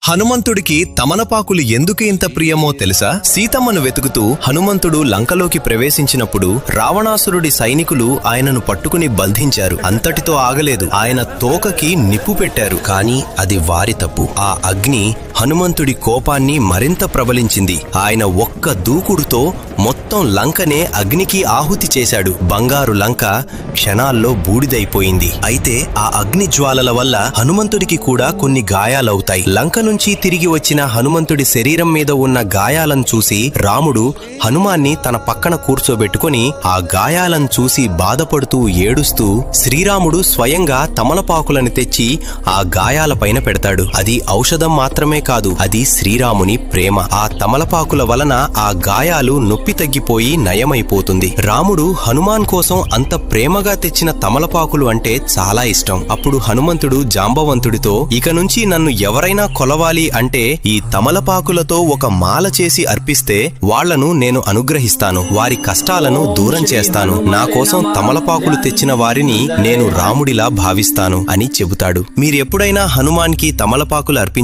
హనుమంతుడికి తమలపాకులు ఎందుకు ఇంత ప్రియమో తెలుసా? సీతమ్మను వెతుకుతూ హనుమంతుడు లంకలోకి ప్రవేశించినప్పుడు రావణాసురుడి సైనికులు ఆయనను పట్టుకుని బంధించారు. అంతటితో ఆగలేదు, ఆయన తోకకి నిప్పు పెట్టారు. కానీ అది వారి తప్పు. ఆ అగ్ని హనుమంతుడి కోపాన్ని మరింత ప్రబలించింది. ఆయన ఒక్క దూకుడుతో మొత్తం లంకనే అగ్నికి ఆహుతి చేశాడు. బంగారు లంక క్షణాల్లో బూడిదైపోయింది. అయితే ఆ అగ్ని జ్వాలల వల్ల హనుమంతుడికి కూడా కొన్ని గాయాలవుతాయి. లంక నుంచి తిరిగి వచ్చిన హనుమంతుడి శరీరం మీద ఉన్న గాయాలను చూసి రాముడు హనుమాన్ని తన పక్కన కూర్చోబెట్టుకుని ఆ గాయాలను చూసి బాధపడుతూ ఏడుస్తూ శ్రీరాముడు స్వయంగా తమలపాకులను తెచ్చి ఆ గాయాలపైన పెడతాడు. అది ఔషధం మాత్రమే కాదు, అది శ్రీరాముని ప్రేమ. ఆ తమలపాకుల వలన ఆ గాయాలు నొప్పి తగ్గిపోయి నయమైపోతుంది. రాముడు హనుమాన్ కోసం అంత ప్రేమగా తెచ్చిన తమలపాకులు అంటే చాలా ఇష్టం. అప్పుడు హనుమంతుడు జాంబవంతుడితో, ఇక నుంచి నన్ను ఎవరైనా కొలవాలి అంటే ఈ తమలపాకులతో ఒక మాల చేసి అర్పిస్తే వాళ్లను నేను అనుగ్రహిస్తాను, వారి కష్టాలను దూరం చేస్తాను. నా కోసం తమలపాకులు తెచ్చిన వారిని నేను రాముడిలా భావిస్తాను అని చెబుతాడు. మీరెప్పుడైనా హనుమాన్కి తమలపాకులు అర్పించారు?